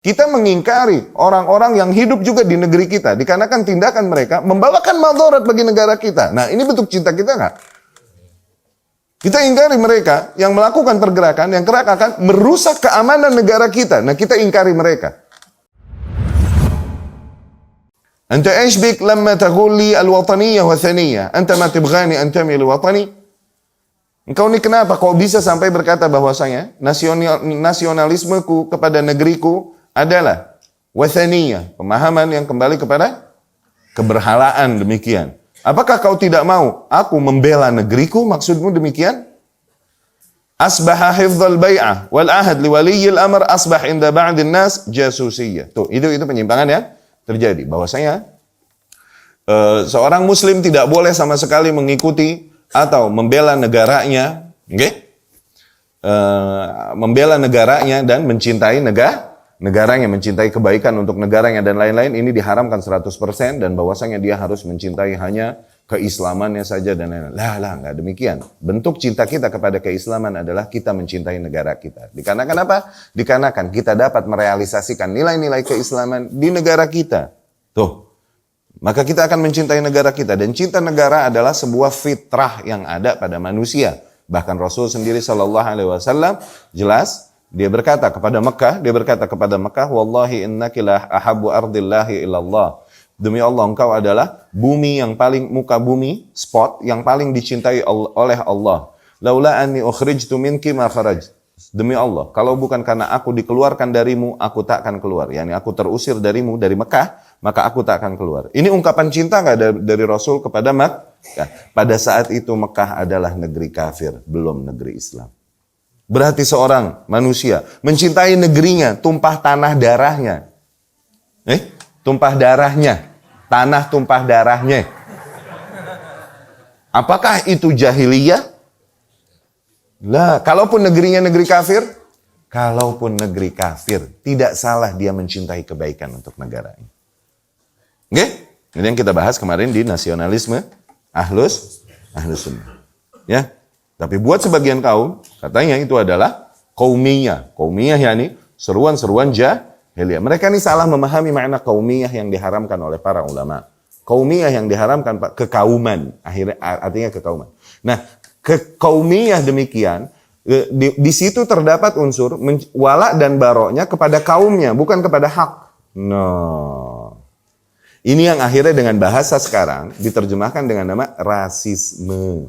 Kita mengingkari orang-orang yang hidup juga di negeri kita, dikarenakan tindakan mereka membawakan madarat bagi negara kita. Nah, ini bentuk cinta kita nggak? Kita ingkari mereka yang melakukan pergerakan yang kerap akan merusak keamanan negara kita. Nah, kita ingkari mereka. Anta ايش بك لما تقول لي الوطنية وثنية؟ أنت ما تبغاني أنتمي لوطني؟ Engkau ini kenapa kau bisa sampai berkata bahwasanya nasionalismeku kepada negeriku adalah wathaniyah, pemahaman yang kembali kepada keberhalaan demikian. Apakah kau tidak mau aku membela negeriku? Maksudmu demikian? Asbaha hifdzal bai'ah wal ahad li waliyil amr asbah inda ba'din nas jasusiyah. Tuh, itu penyimpangan yang terjadi. Bahwasanya seorang muslim tidak boleh sama sekali mengikuti atau membela negaranya, membela negaranya dan mencintai negaranya, mencintai kebaikan untuk negaranya dan lain-lain, ini diharamkan 100% dan bahwasanya dia harus mencintai hanya keislamannya saja dan lain-lain. Lah, nggak demikian. Bentuk cinta kita kepada keislaman adalah kita mencintai negara kita. Dikarenakan apa? Dikarenakan kita dapat merealisasikan nilai-nilai keislaman di negara kita. Tuh. Maka kita akan mencintai negara kita. Dan cinta negara adalah sebuah fitrah yang ada pada manusia. Bahkan Rasul sendiri SAW jelas, dia berkata kepada Mekah, Wallahi innaki la ahabbu ardillahi ilallah. Demi Allah, engkau adalah bumi yang paling, muka bumi, spot yang paling dicintai oleh Allah. Laula anni ukhrijtu minki ma kharaj. Demi Allah, kalau bukan karena aku dikeluarkan darimu, aku tak akan keluar. Yani aku terusir darimu, dari Mekah, maka aku tak akan keluar. Ini ungkapan cinta nggak dari Rasul kepada Mekah? Pada saat itu Mekah adalah negeri kafir, belum negeri Islam. Berarti seorang manusia mencintai negerinya, tumpah tanah darahnya. Tumpah darahnya, tanah tumpah darahnya. Apakah itu jahiliyah? Lah, kalaupun negerinya negeri kafir, tidak salah dia mencintai kebaikan untuk negaranya. Oke? Ini yang kita bahas kemarin di nasionalisme ahlus sunnah. Ya. Tapi buat sebagian kaum, katanya itu adalah qaumiyah. Qaumiyah yakni seruan-seruan jahiliyah. Mereka ini salah memahami makna qaumiyah yang diharamkan oleh para ulama. Qaumiyah yang diharamkan kekauman, akhirnya artinya kekauman. Nah, kekaumiyah demikian, di situ terdapat unsur wala dan baroknya kepada kaumnya, bukan kepada hak. Ini yang akhirnya dengan bahasa sekarang diterjemahkan dengan nama rasisme.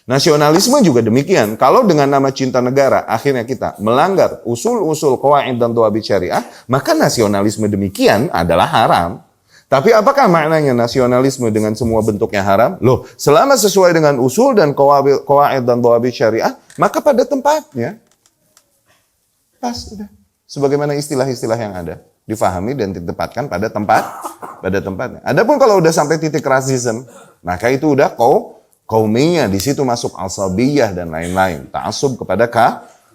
Nasionalisme juga demikian. Kalau dengan nama cinta negara akhirnya kita melanggar usul-usul qawaid dan dhawabit syariah, maka nasionalisme demikian adalah haram. Tapi apakah maknanya nasionalisme dengan semua bentuknya haram? Loh, selama sesuai dengan usul dan qawaid dan dhawabit syariah, maka pada tempatnya. Pas, udah. Sebagaimana istilah-istilah yang ada, difahami dan ditempatkan pada tempatnya. Adapun kalau udah sampai titik rasisme, maka itu udah kaumiyah, di situ masuk asabiyah dan lain-lain. Ta'assub kepada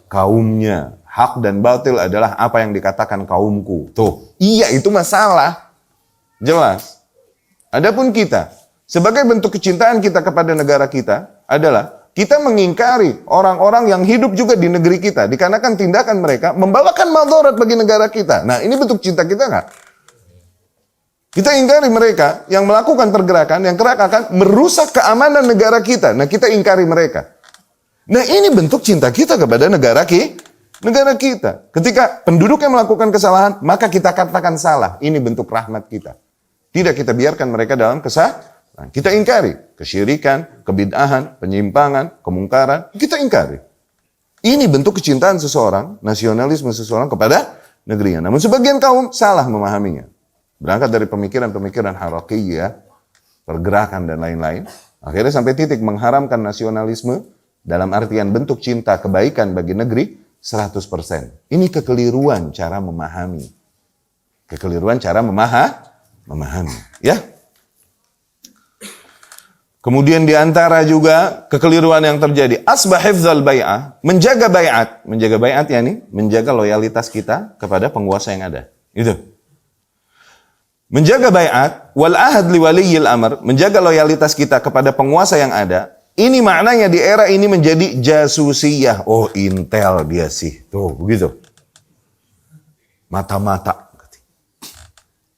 kaumnya. Hak dan batil adalah apa yang dikatakan kaumku. Tuh, iya itu masalah. Jelas. Adapun kita, sebagai bentuk kecintaan kita kepada negara kita adalah kita mengingkari orang-orang yang hidup juga di negeri kita, dikarenakan tindakan mereka membawakan madarat bagi negara kita. Nah, ini bentuk cinta kita nggak? Kita ingkari mereka yang melakukan pergerakan yang kerap akan merusak keamanan negara kita. Nah, kita ingkari mereka. Nah, ini bentuk cinta kita kepada negara kita. Ketika penduduk yang melakukan kesalahan, maka kita katakan salah. Ini bentuk rahmat kita. Tidak kita biarkan mereka dalam kesalahan. Kita ingkari kesyirikan, kebid'ahan, penyimpangan, kemungkaran. Kita ingkari. Ini bentuk kecintaan seseorang, nasionalisme seseorang kepada negerinya. Namun sebagian kaum salah memahaminya. Berangkat dari pemikiran-pemikiran harakiyah, pergerakan dan lain-lain. Akhirnya sampai titik mengharamkan nasionalisme dalam artian bentuk cinta kebaikan bagi negeri 100%. Ini kekeliruan cara memahami. Memahami, ya. Kemudian di antara juga kekeliruan yang terjadi, asbah hifdzal bai'ah, menjaga bai'at yakni menjaga loyalitas kita kepada penguasa yang ada. Itu. Menjaga bai'at wal ahad li waliyil amr, menjaga loyalitas kita kepada penguasa yang ada. Ini maknanya di era ini menjadi jasusiyah. Oh, intel dia sih. Tuh, begitu. Mata-mata.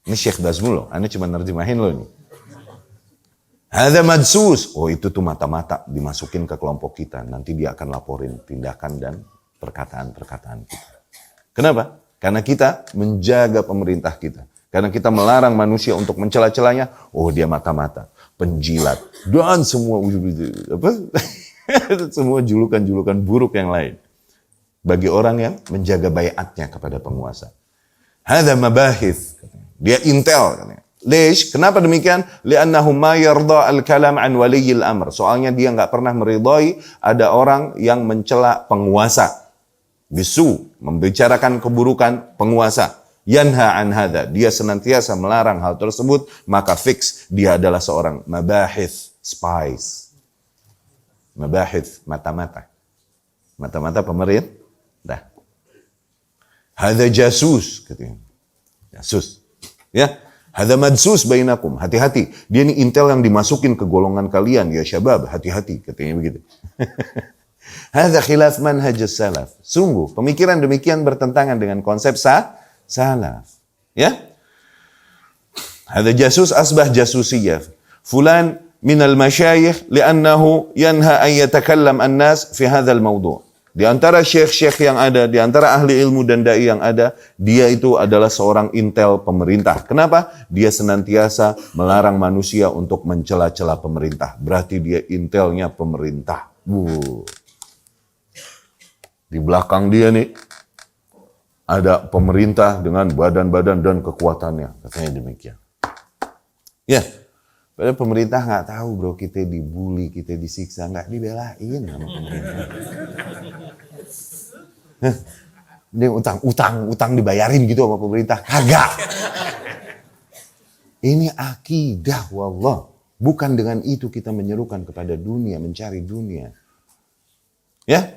Ini Syekh Bazmul loh, Anda cuma nerjemahin loh ini. Hadza madsus. Oh itu tuh mata-mata dimasukin ke kelompok kita. Nanti dia akan laporin tindakan dan perkataan-perkataan kita. Kenapa? Karena kita menjaga pemerintah kita. Karena kita melarang manusia untuk mencela-celanya. Oh dia mata-mata, penjilat, dan semua semua julukan-julukan buruk yang lain. Bagi orang yang menjaga bayatnya kepada penguasa. Hadza mabahith. Dia intel. Lish? Kenapa demikian? Li'annahu ma yarda al-kalam an waliyil amr. Soalnya dia nggak pernah meridhai ada orang yang mencela penguasa. Bisu, membicarakan keburukan penguasa. Yanha an hadha, dia senantiasa melarang hal tersebut, maka fix dia adalah seorang mabahith, spies. Mabahith, mata-mata. Mata-mata pemerintah. Hadha jasus, katanya. Jasus. Ya, hadha madsus bainakum, hati-hati. Dia ini intel yang dimasukin ke golongan kalian, ya syabab, hati-hati, katanya begitu. Hadha khilaf manhajus salaf. Sungguh, pemikiran demikian bertentangan dengan konsep salaf. Ya? Hadha jasus asbah jasusiyah. Fulan minal masyayikh li'annahu yanha an yatakallam an-nas fi hadzal mawdu'. Di antara syekh-syekh yang ada, di antara ahli ilmu dan dai yang ada, dia itu adalah seorang intel pemerintah. Kenapa? Dia senantiasa melarang manusia untuk mencela-cela pemerintah. Berarti dia intelnya pemerintah. Di belakang dia nih, ada pemerintah dengan badan-badan dan kekuatannya. Katanya demikian. Ya, padahal pemerintah nggak tahu bro, kita dibully, kita disiksa, nggak dibelain sama pemerintah. Ini utang dibayarin gitu sama pemerintah. Kagak. Ini akidah wallah. Bukan dengan itu kita menyerukan kepada dunia, mencari dunia. Ya,